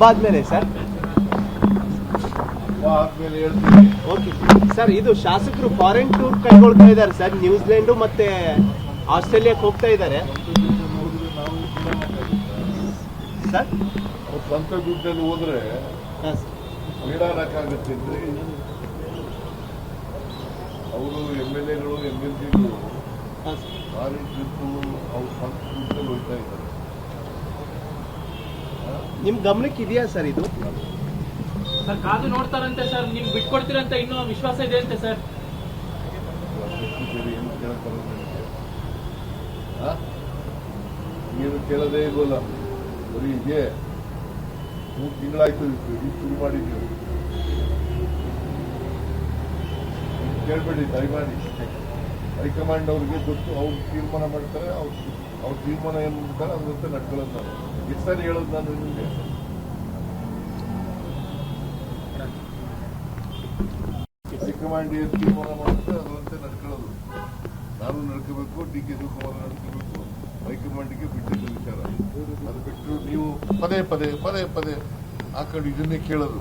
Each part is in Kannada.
ಹಬ್ಬ ಆದ್ಮೇಲೆ ಸರ್ ಆದ್ಮೇಲೆ ಹೇಳ್ತೀನಿ. ಓಕೆ ಸರ್, ಇದು ಶಾಸಕರು ಫಾರಿನ್ ಟೂರ್ ಕೈಗೊಳ್ತಾ ಇದ್ದಾರೆ ಸರ್. ನ್ಯೂಜಿಲೆಂಡು ಮತ್ತೆ ಆಸ್ಟ್ರೇಲಿಯಾಕ್ಕೆ ಹೋಗ್ತಾ ಇದ್ದಾರೆ ಸರ್. ಅವ್ರ ಸ್ವಂತ ದುಡ್ಡಲ್ಲಿ ಹೋದ್ರೆ ಹಾಂ ಸರ್. ಬೀಡಾಡಕ್ಕಾಗತ್ತೆ ಅಂದ್ರೆ ಅವರು MLA ಗಳು MLC ಗಳು ಹಾಂ ಸರ್. ಫಾರಿನ್ ಟ್ರಿಪ್ಪು ಅವ್ರ ಸ್ವಂತ ದುಡ್ಡಲ್ಲಿ ಹೋಗ್ತಾ ಇದ್ದಾರೆ. ನಿಮ್ ಗಮನಕ್ಕೆ ಇದೆಯಾ ಸರ್ ಇದು? ಸರ್ ಕಾದು ನೋಡ್ತಾರಂತೆ ಸರ್, ನಿಮ್ ಬಿಟ್ಕೊಡ್ತೀರಂತ ಇನ್ನೂ ವಿಶ್ವಾಸ ಇದೆ ಅಂತೆ ಸರ್. ಏನು ಕೇಳಕ್ ಬರೋದು ನನಗೆ? ಏನು ಕೇಳೋದೇ ಇಲ್ವಲ್ಲ, ಬರೀ ಇದೆ. 3 ತಿಂಗಳಾಯ್ತು ಈಗ ಶುರು ಮಾಡಿದ್ದೀವಿ. ಕೇಳಬೇಡಿ, ದಯಮಾಡಿ. ಹೈಕಮಾಂಡ್ ಅವ್ರಿಗೆ ಗೊತ್ತು, ಅವ್ರು ತೀರ್ಮಾನ ಮಾಡ್ತಾರೆ. ಅವ್ರ ತೀರ್ಮಾನ ಏನು ಮಾಡ್ತಾರೆ ಅದಂತೆ ನಡ್ಕೊಳ್ಳೋದು. ನಾನು ಎಷ್ಟು ಸರಿ ಹೇಳೋದು ನಾನು ನಿಮಗೆ? ಹೈಕಮಾಂಡ್ ಏನು ತೀರ್ಮಾನ ಮಾಡುತ್ತೆ ಅದರಂತೆ ನಡ್ಕೊಳ್ಳೋದು. ನಾನು ನಡ್ಕೋಬೇಕು, DK ಶಿವಕುಮಾರ್ ನಡ್ಕೋಬೇಕು. ಹೈಕಮಾಂಡ್ಗೆ ಬಿಟ್ಟಿದ್ದ ವಿಚಾರ. ಅದು ಬಿಟ್ಟು ನೀವು ಪದೇ ಪದೇ ಪದೇ ಪದೇ ಆ ಕಡೆ ಇದನ್ನೇ ಕೇಳೋದು.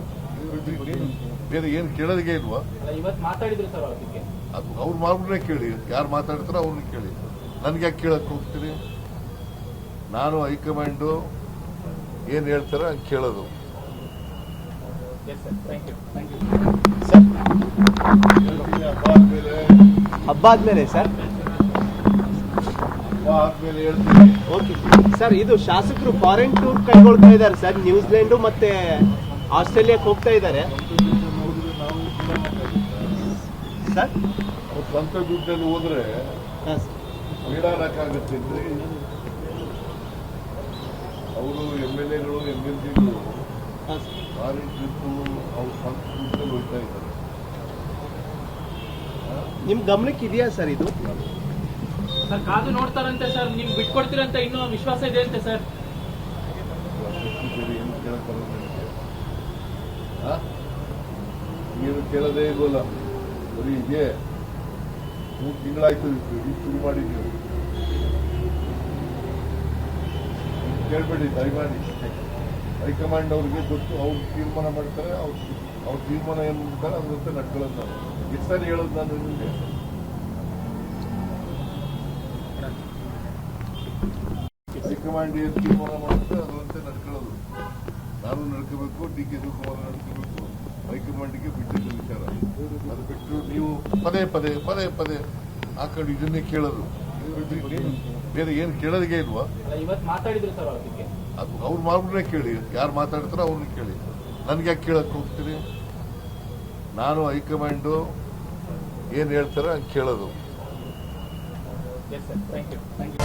ಬೇರೆ ಏನು ಕೇಳೋದಿಗೆ ಇಲ್ವಾ? ಇವತ್ತು ಮಾತಾಡಿದ್ರು ಸರ್ ಅದಕ್ಕೆ. ಅದು ಅವ್ರು ಮಾರ್ಬಿಟ್ರೆ ಕೇಳಿ, ಯಾರು ಮಾತಾಡ್ತಾರೋ ಅವ್ರನ್ನ ಕೇಳಿ. ನನ್ಗೆ ಯಾಕೆ ಕೇಳಕ್ ಹೋಗ್ತೀನಿ? ನಾನು ಹೈಕಮಾಂಡು ಏನು ಹೇಳ್ತಾರೆ ಹಂಗೆ ಕೇಳೋದು. ಸರ್ ಹಬ್ಬ ಹಬ್ಬ ಆದ್ಮೇಲೆ ಆದ್ಮೇಲೆ ಸರ್. ಹೇಳ್ತೀನಿ. ಓಕೆ ಸರ್, ಇದು ಶಾಸಕರು ಫಾರಿನ್ ಟೂರ್ ಕೈಗೊಳ್ತಾ ಇದ್ದಾರೆ ಸರ್. ನ್ಯೂಜಿಲೆಂಡು ಮತ್ತೆ ಆಸ್ಟ್ರೇಲಿಯಾಕ್ಕೆ ಹೋಗ್ತಾ ಇದ್ದಾರೆ ಸರ್. ಅವ್ರ ಸ್ವಂತ ದುಡ್ಡಲ್ಲಿ ಹೋದ್ರೆ ಹಾಂ ಸರ್. ಬೀಡಾಡಕ್ಕಾಗತ್ತೆ ಅಂದ್ರೆ ಅವರು MLA ಗಳು MLC ಗಳು ಹಾಂ ಸರ್. ಫಾರಿನ್ ಟ್ರಿಪ್ಪು ಅವ್ರ ಸ್ವಂತ ದುಡ್ಡಲ್ಲಿ ಹೋಗ್ತಾ ಇದ್ದಾರೆ. ನಿಮ್ ಗಮನಕ್ಕೆ ಇದೆಯಾ ಸರ್ ಇದು? ಸರ್ ಕಾದು ನೋಡ್ತಾರಂತೆ ಸರ್, ನಿಮ್ ಬಿಟ್ಕೊಡ್ತೀರಂತ ಇನ್ನೂ ವಿಶ್ವಾಸ ಇದೆ ಅಂತೆ ಸರ್. ಏನು ಕೇಳಕ್ ಬರೋದು ನನಗೆ? ಏನು ಕೇಳೋದೇ ಇಲ್ವಲ್ಲ, ಬರೀ ಇದೆ. 3 ತಿಂಗಳಾಯ್ತು ಈಗ ಶುರು ಮಾಡಿದ್ದೀವಿ. ಕೇಳಬೇಡಿ, ದಯಮಾಡಿ. ಹೈಕಮಾಂಡ್ ಅವ್ರಿಗೆ ಗೊತ್ತು, ಅವ್ರು ತೀರ್ಮಾನ ಮಾಡ್ತಾರೆ. ಅವ್ರ ತೀರ್ಮಾನ ಏನು ಮಾಡ್ತಾರೆ ಅದಂತೆ ನಡ್ಕೊಳ್ಳೋದು. ನಾನು ಎಷ್ಟು ಸರಿ ಹೇಳೋದು ನಾನು ನಿಮಗೆ? ಹೈಕಮಾಂಡ್ ಏನು ತೀರ್ಮಾನ ಮಾಡುತ್ತೆ ಅದರಂತೆ ನಡ್ಕೊಳ್ಳೋದು. ನಾನು ನಡ್ಕೋಬೇಕು, DK ಶಿವಕುಮಾರ್ ನಡ್ಕೋಬೇಕು. ಹೈಕಮಾಂಡ್ಗೆ ಬಿಟ್ಟಿದ್ದ ವಿಚಾರ. ಅದು ಬಿಟ್ಟು ನೀವು ಪದೇ ಪದೇ ಪದೇ ಪದೇ ಆ ಕಡೆ ಇದನ್ನೇ ಕೇಳೋದು. ಬೇರೆ ಏನು ಕೇಳೋದಿಗೆ ಇಲ್ವಾ? ಇವತ್ತು ಮಾತಾಡಿದ್ರು ಸರ್ ಅದಕ್ಕೆ. ಅದು ಅವ್ರು ಮಾರ್ಬಿಟ್ರೆ ಕೇಳಿ, ಯಾರು ಮಾತಾಡ್ತಾರೋ ಅವ್ರನ್ನ ಕೇಳಿ. ನನ್ಗೆ ಯಾಕೆ ಕೇಳಕ್ ಹೋಗ್ತೀನಿ? ನಾನು ಹೈಕಮಾಂಡು ಏನು ಹೇಳ್ತಾರೆ ಹಂಗೆ ಕೇಳೋದು. Yes sir, thank you.